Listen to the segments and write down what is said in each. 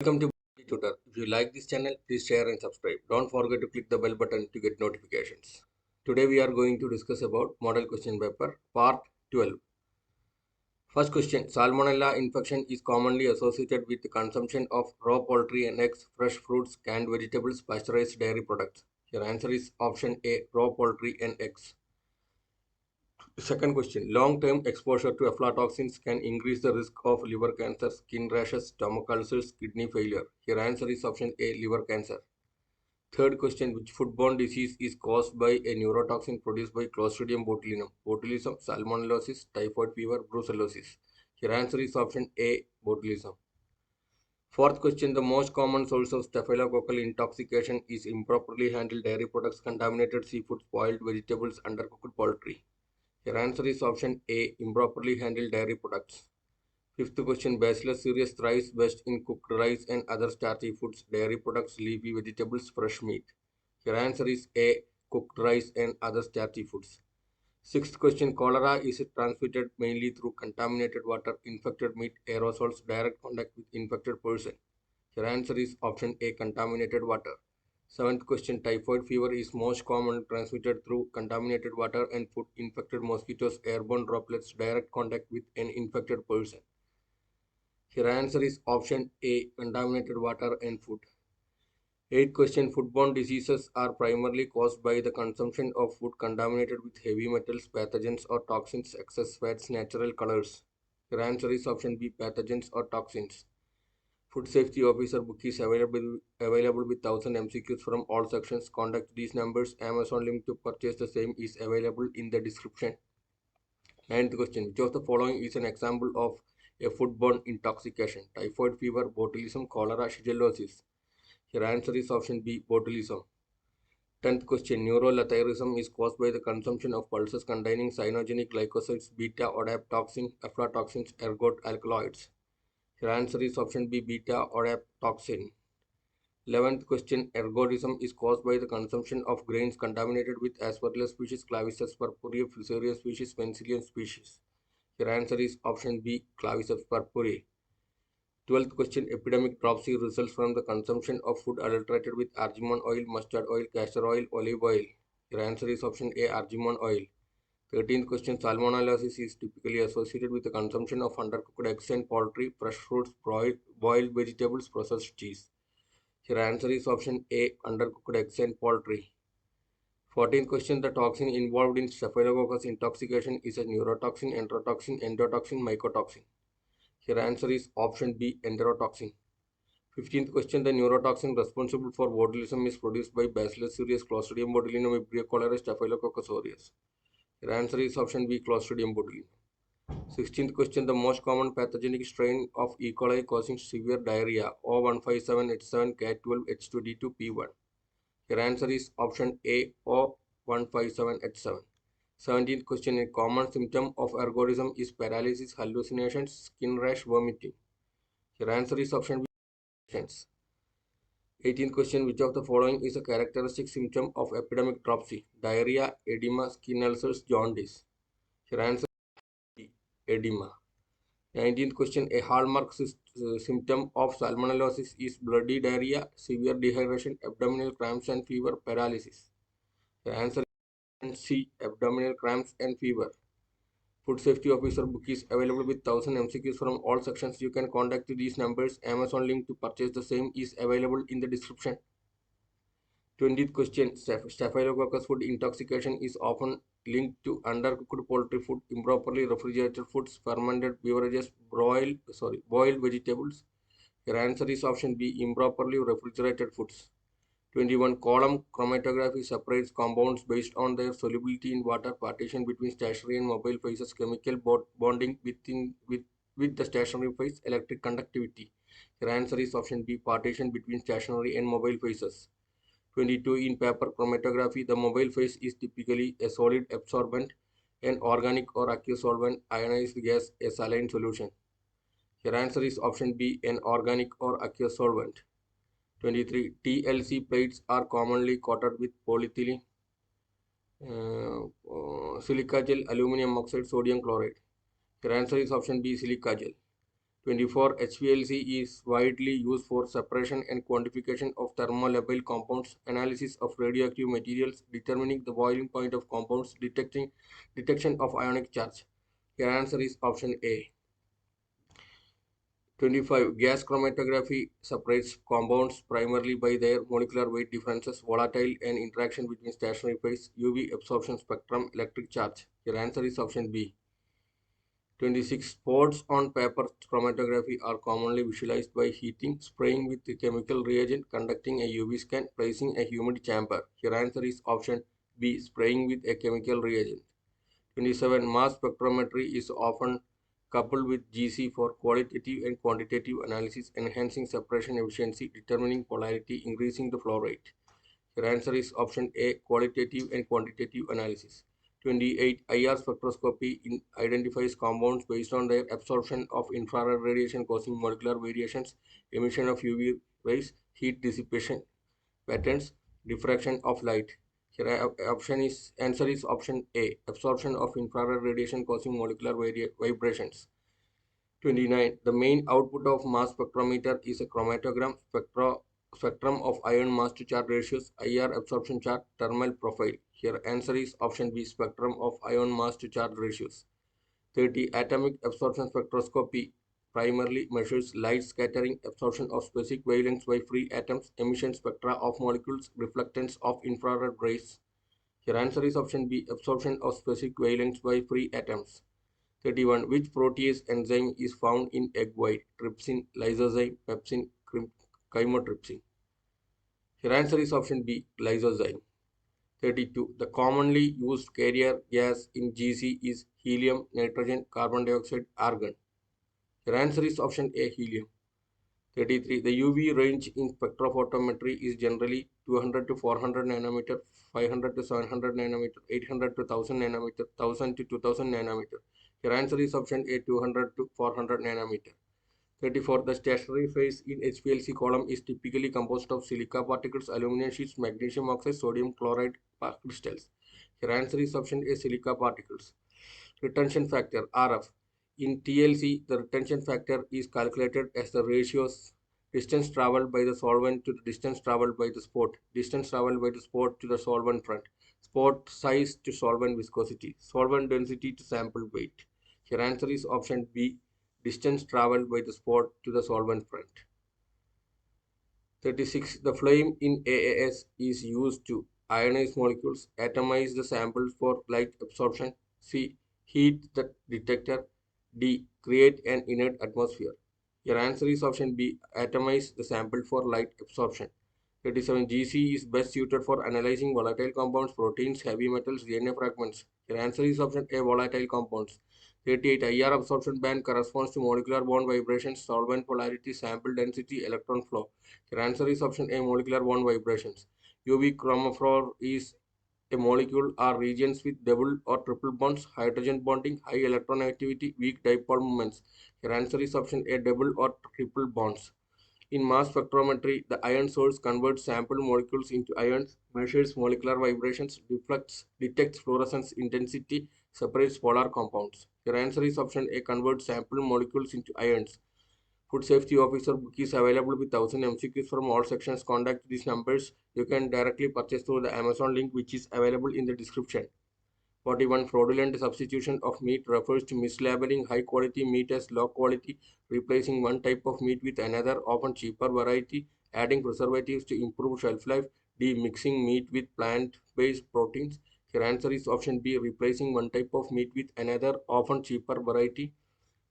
Welcome to TUTOR. If you like this channel, please share and subscribe. Don't forget to click the bell button to get notifications. Today we are going to discuss about model question paper part 12. First question: Salmonella infection is commonly associated with the consumption of raw poultry and eggs, fresh fruits, canned vegetables, pasteurized dairy products. Your answer is option A, raw poultry and eggs. Second question: long-term exposure to aflatoxins can increase the risk of liver cancer, skin rashes, stomach ulcers, kidney failure. Your answer is option A, liver cancer. Third question: which foodborne disease is caused by a neurotoxin produced by Clostridium botulinum? Botulism, salmonellosis, typhoid fever, brucellosis. Your answer is option A, botulism. Fourth question: the most common source of staphylococcal intoxication is improperly handled dairy products, contaminated seafood, spoiled vegetables, undercooked poultry. Your answer is option A, improperly handled dairy products. Fifth question: Bacillus cereus thrives best in cooked rice and other starchy foods, dairy products, leafy vegetables, fresh meat. Your answer is A, cooked rice and other starchy foods. Sixth question: Cholera is transmitted mainly through contaminated water, infected meat, aerosols, direct contact with infected person. Your answer is option A, contaminated water. Seventh question: Typhoid fever is most commonly transmitted through contaminated water and food, infected mosquitoes, airborne droplets, direct contact with an infected person. Your answer is option A, contaminated water and food. Eighth question: Foodborne diseases are primarily caused by the consumption of food contaminated with heavy metals, pathogens or toxins, excess fats, natural colors. Your answer is option B, pathogens or toxins. Food Safety Officer book is available with 1000 MCQs from all sections. Contact these numbers. Amazon link to purchase the same is available in the description. Ninth question: which of the following is an example of a foodborne intoxication? Typhoid fever, botulism, cholera, shigellosis. Your answer is option B, botulism. 10th question: neurolathyrism is caused by the consumption of pulses containing cyanogenic glycosides, beta-adaptoxin, aflatoxins, ergot alkaloids. Your answer is option B, beta-adaptoxin. 11th question: ergodism is caused by the consumption of grains contaminated with Aspergillus species, Claviceps purpurea, Fusarium species, Penicillium species. Your answer is option B, Claviceps purpurea. 12th question: epidemic dropsy results from the consumption of food adulterated with argemone oil, mustard oil, castor oil, olive oil. Your answer is option A, argemone oil. 13th question: salmonellosis is typically associated with the consumption of undercooked eggs and poultry, fresh fruits, boiled vegetables, processed cheese. Your answer is option A, undercooked eggs and poultry. 14th question: the toxin involved in staphylococcus intoxication is a neurotoxin, enterotoxin, endotoxin, mycotoxin. Your answer is option B, enterotoxin. 15th question: the neurotoxin responsible for botulism is produced by Bacillus cereus, Clostridium botulinum, Vibrio cholerae, Staphylococcus aureus. Your answer is option B, Clostridium botulinum. 16th question: the most common pathogenic strain of E. coli causing severe diarrhea, O157H7, Cat12H2D2P1. Your answer is option A, O157H7. 17th question: a common symptom of ergodism is paralysis, hallucinations, skin rash, vomiting. Your answer is option B. 18th question: which of the following is a characteristic symptom of epidemic dropsy? Diarrhea, edema, skin ulcers, jaundice. Your answer is edema. 19th question: a hallmark symptom of salmonellosis is bloody diarrhea, severe dehydration, abdominal cramps and fever, paralysis. The answer is C, abdominal cramps and fever. Food Safety Officer book is available with 1000 MCQs from all sections. You can contact these numbers. Amazon link to purchase the same is available in the description. 20th question: staphylococcus food intoxication is often linked to undercooked poultry food, improperly refrigerated foods, fermented beverages, boiled vegetables. Your answer is option B, improperly refrigerated foods. 21. Column chromatography separates compounds based on their solubility in water, partition between stationary and mobile phases, chemical bonding with the stationary phase, electric conductivity. Your answer is option B, partition between stationary and mobile phases. 22. In paper chromatography, the mobile phase is typically a solid absorbent, an organic or aqueous solvent, ionized gas, a saline solution. Your answer is option B, an organic or aqueous solvent. 23. TLC plates are commonly coated with polyethylene, silica gel, aluminum oxide, sodium chloride. Your answer is option B, silica gel. 24. HPLC is widely used for separation and quantification of thermolabile compounds, analysis of radioactive materials, determining the boiling point of compounds, detection of ionic charge. Your answer is option A. 25. Gas chromatography separates compounds primarily by their molecular weight differences, volatile and interaction between stationary phase, UV absorption spectrum, electric charge. Your answer is option B. 26. Spots on paper chromatography are commonly visualized by heating, spraying with a chemical reagent, conducting a UV scan, placing a humid chamber. Your answer is option B. Spraying with a chemical reagent. 27. Mass spectrometry is often coupled with GC for qualitative and quantitative analysis, enhancing separation efficiency, determining polarity, increasing the flow rate. Your answer is option A. Qualitative and quantitative analysis. 28. IR spectroscopy identifies compounds based on their absorption of infrared radiation causing molecular variations, emission of UV rays, heat dissipation patterns, diffraction of light. Here answer is option A. Absorption of infrared radiation causing molecular vibrations. 29. The main output of mass spectrometer is a chromatogram spectrum of ion mass to charge ratios, IR absorption chart, thermal profile. Here answer is option B. Spectrum of ion mass to charge ratios. 30. Atomic absorption spectroscopy primarily measures light scattering, absorption of specific wavelengths by free atoms, emission spectra of molecules, reflectance of infrared rays. Your answer is option B. Absorption of specific wavelengths by free atoms. 31. Which protease enzyme is found in egg white? Trypsin, lysozyme, pepsin, chymotrypsin. Your answer is option B. Lysozyme. 32. The commonly used carrier gas in GC is helium, nitrogen, carbon dioxide, argon. Your answer is option A. Helium. 33. The UV range in spectrophotometry is generally 200 to 400 nanometer, 500 to 700 nanometer, 800 to 1000 nanometer, 1000 to 2000 nanometer. Your answer is option A. 200 to 400 nanometer. 34. The stationary phase in HPLC column is typically composed of silica particles, aluminum sheets, magnesium oxide, sodium chloride crystals. Your answer is option A. Silica particles. Retention factor RF. In TLC, the retention factor is calculated as the ratios distance traveled by the solvent to the distance traveled by the sport, distance traveled by the sport to the solvent front, sport size to solvent viscosity, solvent density to sample weight. Your answer is option B. Distance traveled by the sport to the solvent front. 36. The flame in AAS is used to ionize molecules, atomize the samples for light absorption, C. Heat the detector, D. Create an inert atmosphere. Your answer is option B. Atomize the sample for light absorption. 37. GC is best suited for analyzing volatile compounds, proteins, heavy metals, DNA fragments. Your answer is option A. Volatile compounds. 38. IR absorption band corresponds to molecular bond vibrations, solvent polarity, sample density, electron flow. Your answer is option A. Molecular bond vibrations. UV chromophore is a molecule or regions with double or triple bonds, hydrogen bonding, high electronegatividity, weak dipole moments. Your answer is option A. Double or triple bonds. In mass spectrometry, the ion source converts sample molecules into ions, measures molecular vibrations, detects fluorescence intensity, separates polar compounds. Your answer is option A. Converts sample molecules into ions. Food Safety Officer book is available with 1000 MCQs from all sections. Contact these numbers. You can directly purchase through the Amazon link which is available in the description. 41. Fraudulent substitution of meat refers to mislabeling high quality meat as low quality, replacing one type of meat with another, often cheaper variety, adding preservatives to improve shelf life, D. Mixing meat with plant-based proteins. Your answer is option B. Replacing one type of meat with another, often cheaper variety.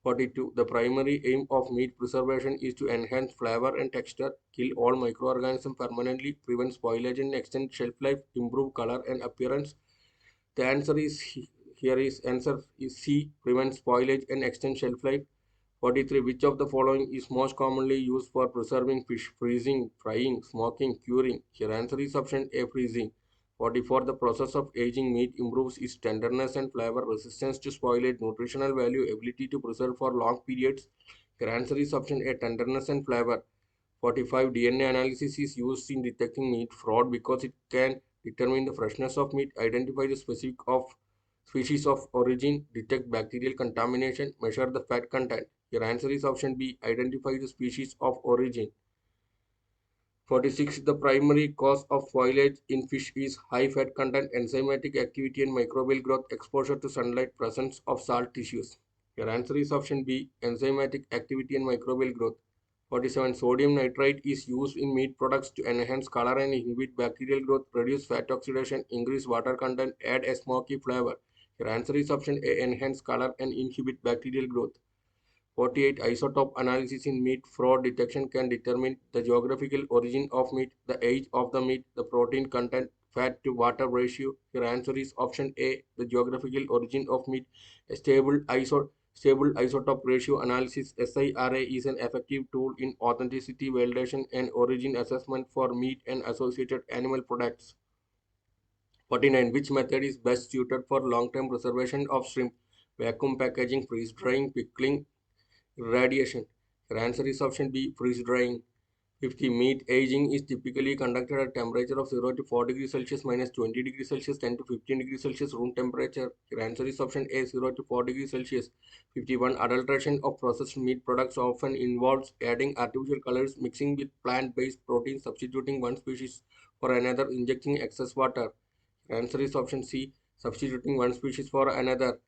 42. The primary aim of meat preservation is to enhance flavor and texture, kill all microorganisms permanently, prevent spoilage and extend shelf life, improve color and appearance. The answer is answer is C. Prevent spoilage and extend shelf life. 43. Which of the following is most commonly used for preserving fish? Freezing, frying, smoking, curing. Your answer is option A. Freezing. 44. The process of aging meat improves its tenderness and flavor, resistance to spoilage, nutritional value, ability to preserve for long periods. Your answer is option A. Tenderness and flavor. 45. DNA analysis is used in detecting meat fraud because it can determine the freshness of meat, identify the species of origin, detect bacterial contamination, measure the fat content. Your answer is option B. Identify the species of origin. 46. The primary cause of spoilage in fish is high fat content, enzymatic activity and microbial growth, exposure to sunlight, presence of salt tissues. Your answer is option B. Enzymatic activity and microbial growth. 47. Sodium nitrite is used in meat products to enhance color and inhibit bacterial growth, reduce fat oxidation, increase water content, add a smoky flavor. Your answer is option A. Enhance color and inhibit bacterial growth. 48. Isotope analysis in meat fraud detection can determine the geographical origin of meat, the age of the meat, the protein content, fat to water ratio. Your answer is option A, the geographical origin of meat. A stable isotope ratio analysis SIRA is an effective tool in authenticity validation and origin assessment for meat and associated animal products. 49. Which method is best suited for long-term preservation of shrimp? Vacuum packaging, freeze drying, pickling, irradiation. Your answer is option B, freeze drying. 50. Meat aging is typically conducted at temperature of 0 to 4 degrees Celsius minus 20 degrees Celsius 10 to 15 degrees Celsius room temperature. Your answer is option A, 0 to 4 degrees Celsius. 51. Adulteration of processed meat products often involves adding artificial colors, mixing with plant-based proteins, substituting one species for another, injecting excess water. Your answer is option C, substituting one species for another.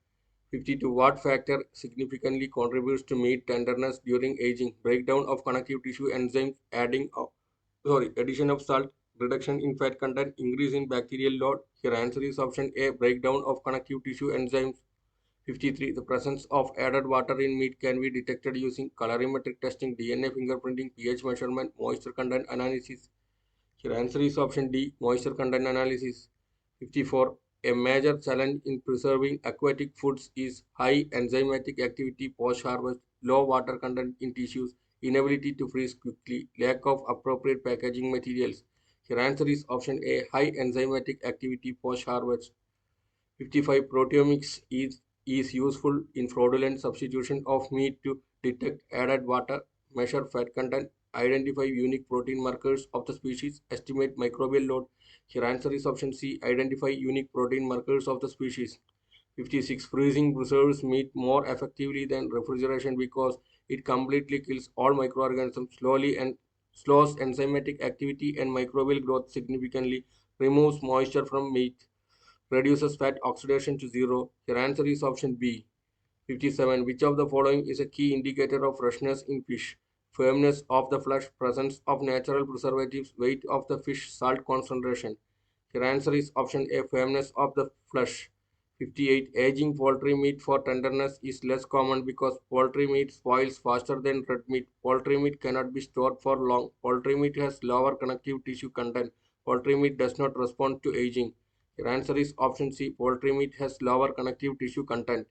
52. What factor significantly contributes to meat tenderness during aging? Breakdown of connective tissue enzymes, addition of salt, reduction in fat content, increase in bacterial load. Your answer is option A, breakdown of connective tissue enzymes. 53. The presence of added water in meat can be detected using colorimetric testing, DNA fingerprinting, pH measurement, moisture content analysis. Your answer is option D, moisture content analysis. 54. A major challenge in preserving aquatic foods is high enzymatic activity post-harvest, low water content in tissues, inability to freeze quickly, lack of appropriate packaging materials. Your answer is option A, high enzymatic activity post-harvest. 55. Proteomics is useful in fraudulent substitution of meat to detect added water, measure fat content, identify unique protein markers of the species, estimate microbial load. Your answer is option C, identify unique protein markers of the species. 56. Freezing preserves meat more effectively than refrigeration because it completely kills all microorganisms slowly and slows enzymatic activity and microbial growth significantly, removes moisture from meat, reduces fat oxidation to zero. Your answer is option B. 57. Which of the following is a key indicator of freshness in fish? Firmness of the flesh, presence of natural preservatives, weight of the fish, salt concentration. Your answer is option A, firmness of the flesh. 58. Aging poultry meat for tenderness is less common because poultry meat spoils faster than red meat. Poultry meat cannot be stored for long. Poultry meat has lower connective tissue content. Poultry meat does not respond to aging. Your answer is option C. Poultry meat has lower connective tissue content.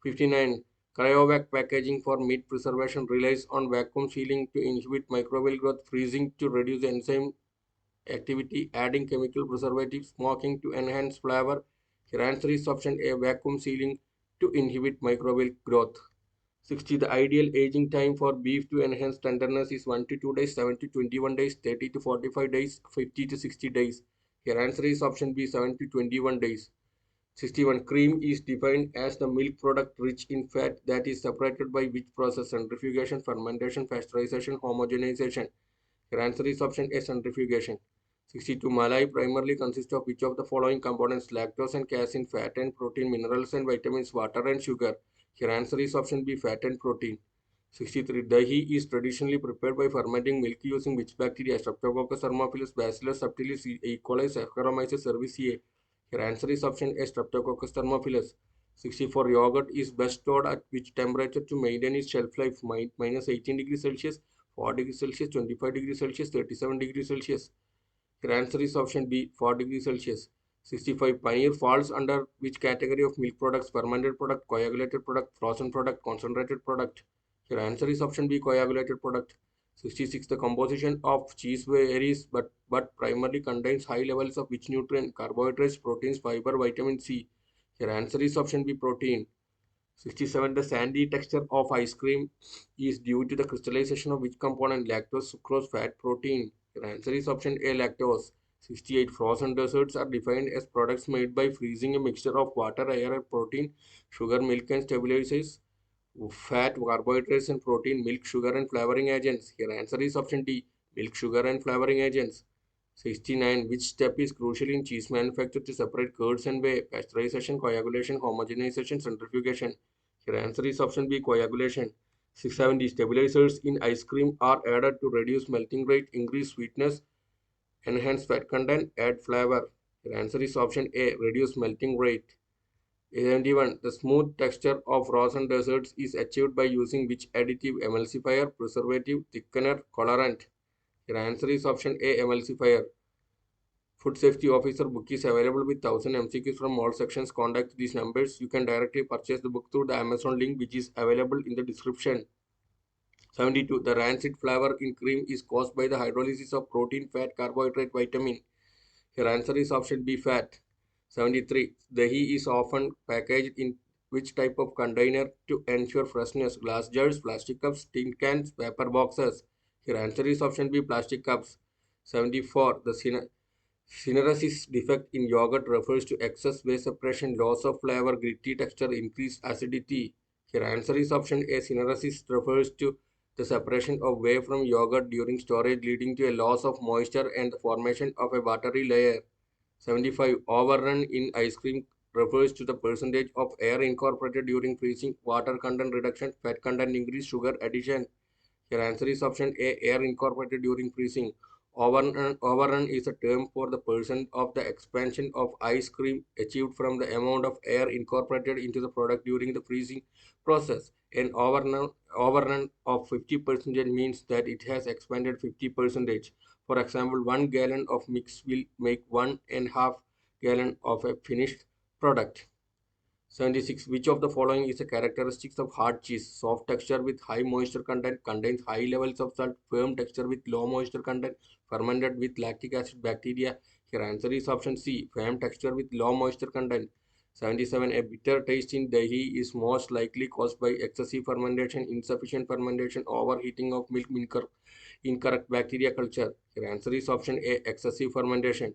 59. Cryovac packaging for meat preservation relies on vacuum sealing to inhibit microbial growth, freezing to reduce enzyme activity, adding chemical preservatives, smoking to enhance flavor. Your answer is option A, vacuum sealing to inhibit microbial growth. 60. The ideal aging time for beef to enhance tenderness is 1 to 2 days, 7 to 21 days, 30 to 45 days, 50 to 60 days. Your answer is option B, 7 to 21 days. 61. Cream is defined as the milk product rich in fat that is separated by which process? Centrifugation, fermentation, pasteurization, homogenization. Your answer is option A, centrifugation. 62. Malai primarily consists of which of the following components? Lactose and casein, fat and protein, minerals and vitamins, water and sugar. Your answer is option B, fat and protein. 63. Dahi is traditionally prepared by fermenting milk using which bacteria? Streptococcus thermophilus, Bacillus subtilis, E. coli, Saccharomyces cerevisiae. Your answer is option A, Streptococcus thermophilus. 64. Yogurt is best stored at which temperature to maintain its shelf life? Minus 18 degrees Celsius, 4 degrees Celsius, 25 degrees Celsius, 37 degrees Celsius. Your answer is option B, 4 degrees Celsius. 65. Paneer falls under which category of milk products? Fermented product, coagulated product, frozen product, concentrated product. Your answer is option B, coagulated product. 66. The composition of cheese varies but primarily contains high levels of which nutrient? Carbohydrates, proteins, fiber, vitamin C. Your answer is option B, protein. 67. The sandy texture of ice cream is due to the crystallization of which component? Lactose, sucrose, fat, protein. Your answer is option A, lactose. 68. Frozen desserts are defined as products made by freezing a mixture of water, air, and protein, sugar, milk, and stabilizers. Fat, carbohydrates and protein, milk, sugar and flavoring agents. Here answer is option D, milk, sugar and flavoring agents. 69. Which step is crucial in cheese manufacture to separate curds and whey? Pasteurization, coagulation, homogenization, centrifugation. Here answer is option B, coagulation. 670. Stabilizers in ice cream are added to reduce melting rate, increase sweetness, enhance fat content, add flavor. Here answer is option A, reduce melting rate. 71. The smooth texture of frozen desserts is achieved by using which additive? Emulsifier, preservative, thickener, colorant. Your answer is option A, emulsifier. Food Safety Officer book is available with 1000 MCQs from all sections. Contact these numbers. You can directly purchase the book through the Amazon link which is available in the description. 72. The rancid flavor in cream is caused by the hydrolysis of protein, fat, carbohydrate, vitamin. Your answer is option B, fat. 73. Dahi is often packaged in which type of container to ensure freshness? Glass jars, plastic cups, tin cans, paper boxes. Your answer is option B, plastic cups. 74. The syneresis defect in yogurt refers to excess whey suppression, loss of flavor, gritty texture, increased acidity. Your answer is option A. Syneresis refers to the separation of whey from yogurt during storage, leading to a loss of moisture and the formation of a watery layer. 75. Overrun in ice cream refers to the percentage of air incorporated during freezing, water content reduction, fat content increase, sugar addition. Your answer is option A, air incorporated during freezing. Overrun is a term for the percent of the expansion of ice cream achieved from the amount of air incorporated into the product during the freezing process. An overrun of 50% means that it has expanded 50%. For example, 1 gallon of mix will make 1.5 gallon of a finished product. 76. Which of the following is a characteristics of hard cheese? Soft texture with high moisture content, contains high levels of salt, firm texture with low moisture content, fermented with lactic acid bacteria. Your answer is option C, firm texture with low moisture content. 77. A bitter taste in dahi is most likely caused by excessive fermentation, insufficient fermentation, overheating of milk, incorrect bacteria culture. Your answer is option A, excessive fermentation.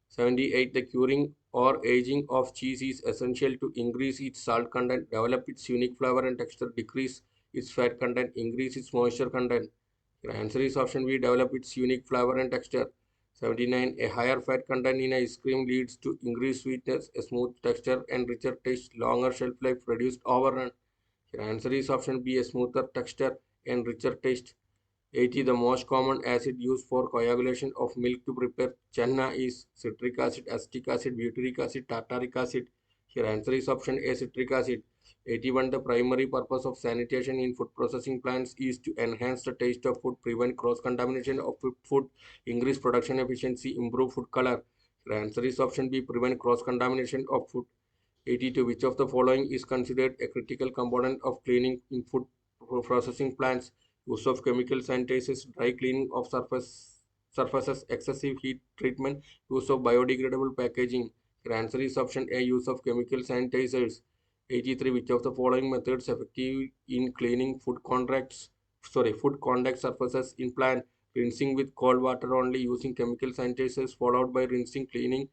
78. The curing or aging of cheese is essential to increase its salt content, develop its unique flavor and texture, decrease its fat content, increase its moisture content. Your answer is option B, develop its unique flavor and texture. 79. A higher fat content in ice cream leads to increased sweetness, a smooth texture and richer taste, longer shelf life, reduced overrun. Your answer is option B, a smoother texture and richer taste. 80. The most common acid used for coagulation of milk to prepare channa is citric acid, acetic acid, butyric acid, tartaric acid. Here answer is option A, citric acid. 81. The primary purpose of sanitation in food processing plants is to enhance the taste of food, prevent cross-contamination of food, increase production efficiency, improve food color. Here answer is option B, prevent cross-contamination of food. 82. Which of the following is considered a critical component of cleaning in food processing plants? Use of chemical sanitizers, dry cleaning of surfaces, excessive heat treatment, use of biodegradable packaging. Your answer is option A, use of chemical sanitizers. 83. Which of the following methods effective in cleaning food contact surfaces in plant? Rinsing with cold water only, using chemical sanitizers, followed by rinsing, cleaning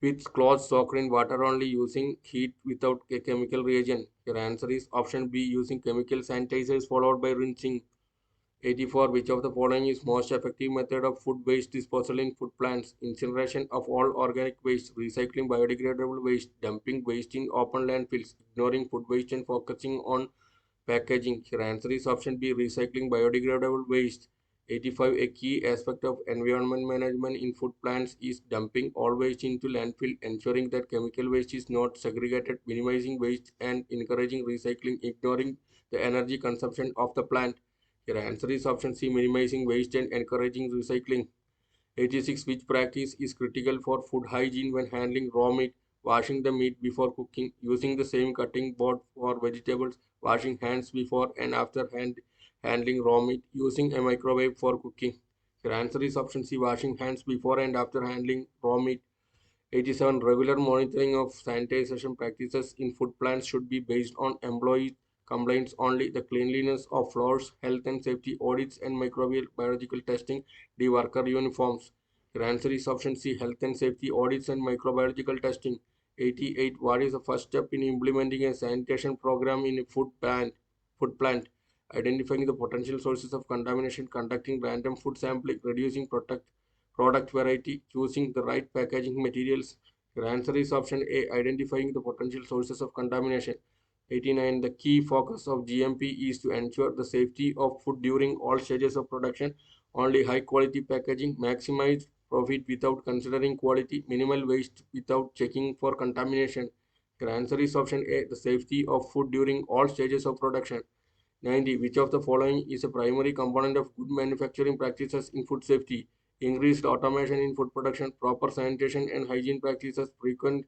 with cloths soaked in water only, using heat without a chemical reagent. Your answer is option B, using chemical sanitizers followed by rinsing. 84. Which of the following is most effective method of food waste disposal in food plants? Incineration of all organic waste, recycling biodegradable waste, dumping waste in open landfills, ignoring food waste and focusing on packaging. Your answer is option B, recycling biodegradable waste. 85. A key aspect of environment management in food plants is dumping all waste into landfill, ensuring that chemical waste is not segregated, minimizing waste and encouraging recycling, ignoring the energy consumption of the plant. Your answer is option C, minimizing waste and encouraging recycling. 86. Which practice is critical for food hygiene when handling raw meat? Washing the meat before cooking, using the same cutting board for vegetables, washing hands before and after handling raw meat, using a microwave for cooking. Your answer is option C, washing hands before and after handling raw meat. 87. Regular monitoring of sanitation practices in food plants should be based on employee complaints only. The cleanliness of floors, health and safety audits, and microbial biological testing, the worker uniforms. Your answer is option C, health and safety audits and microbiological testing. 88. What is the first step in implementing a sanitation program in a food plant? food plant, identifying the potential sources of contamination, conducting random food sampling, reducing product variety, choosing the right packaging materials. Your answer is option A, identifying the potential sources of contamination. 89. The key focus of GMP is to ensure the safety of food during all stages of production. Only high quality packaging, maximize profit without considering quality, minimal waste without checking for contamination. Your answer is option A, the safety of food during all stages of production. 90. Which of the following is a primary component of good manufacturing practices in food safety? Increased automation in food production, proper sanitation and hygiene practices, frequent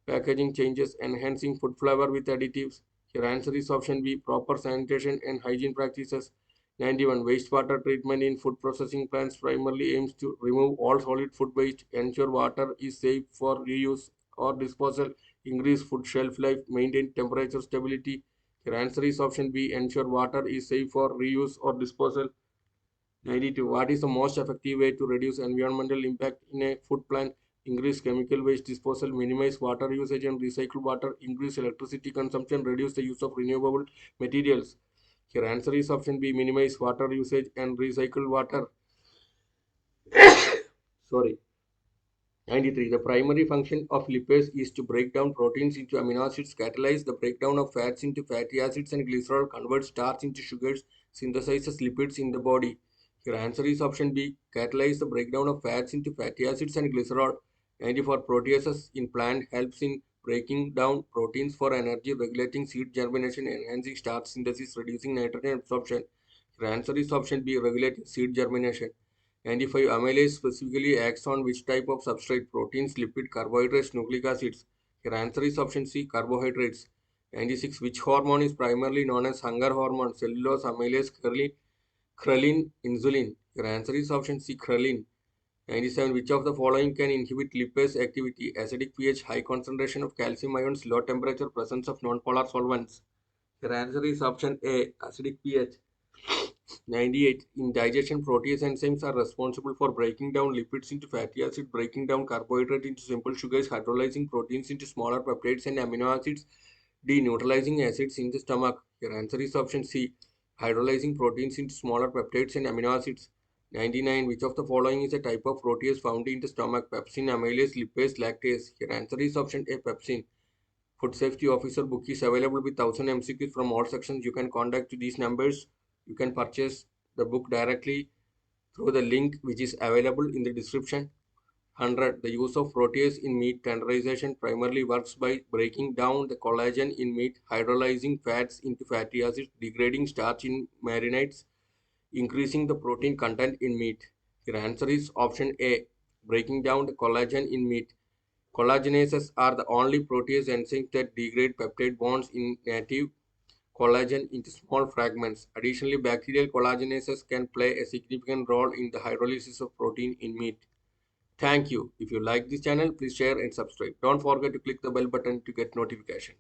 packaging changes, enhancing food flavor with additives. Your answer is option B, proper sanitation and hygiene practices. 91. Wastewater treatment in food processing plants primarily aims to remove all solid food waste, ensure water is safe for reuse or disposal, increase food shelf life, maintain temperature stability. Your answer is option B, ensure water is safe for reuse or disposal. 92. What is the most effective way to reduce environmental impact in a food plant? Increase chemical waste disposal, minimize water usage and recycle water, increase electricity consumption, reduce the use of renewable materials. Your answer is option B, minimize water usage and recycle water. Sorry. 93. The primary function of lipase is to break down proteins into amino acids, catalyze the breakdown of fats into fatty acids and glycerol, convert starch into sugars, synthesizes lipids in the body. Your answer is option B, catalyze the breakdown of fats into fatty acids and glycerol. 94. Proteases in plant helps in breaking down proteins for energy, regulating seed germination, enhancing starch synthesis, reducing nitrogen absorption. Your answer is option B, regulating seed germination. 95. Amylase specifically acts on which type of substrate? Proteins, lipid, carbohydrates, nucleic acids. Your answer is option C, carbohydrates. 96. Which hormone is primarily known as hunger hormone? Cellulose, amylase, ghrelin, insulin. Your answer is option C, ghrelin. 97. Which of the following can inhibit lipase activity? Acidic pH, high concentration of calcium ions, low temperature, presence of nonpolar solvents. Your answer is option A, acidic pH. 98. In digestion, protease enzymes are responsible for breaking down lipids into fatty acids, breaking down carbohydrates into simple sugars, hydrolyzing proteins into smaller peptides and amino acids, deneutralizing acids in the stomach. Your answer is option C, hydrolyzing proteins into smaller peptides and amino acids. 99. Which of the following is a type of protease found in the stomach? Pepsin, amylase, lipase, lactase. Your answer is option A, pepsin. Food Safety Officer book is available with 1000 MCQs from all sections. You can contact these numbers. You can purchase the book directly through the link which is available in the description. 100. The use of protease in meat tenderization primarily works by breaking down the collagen in meat, hydrolyzing fats into fatty acids, degrading starch in marinades, increasing the protein content in meat. Your answer is option A, breaking down the collagen in meat. Collagenases are the only protease enzymes that degrade peptide bonds in native collagen into small fragments. Additionally, bacterial collagenases can play a significant role in the hydrolysis of protein in meat. Thank you. If you like this channel, please share and subscribe. Don't forget to click the bell button to get notifications.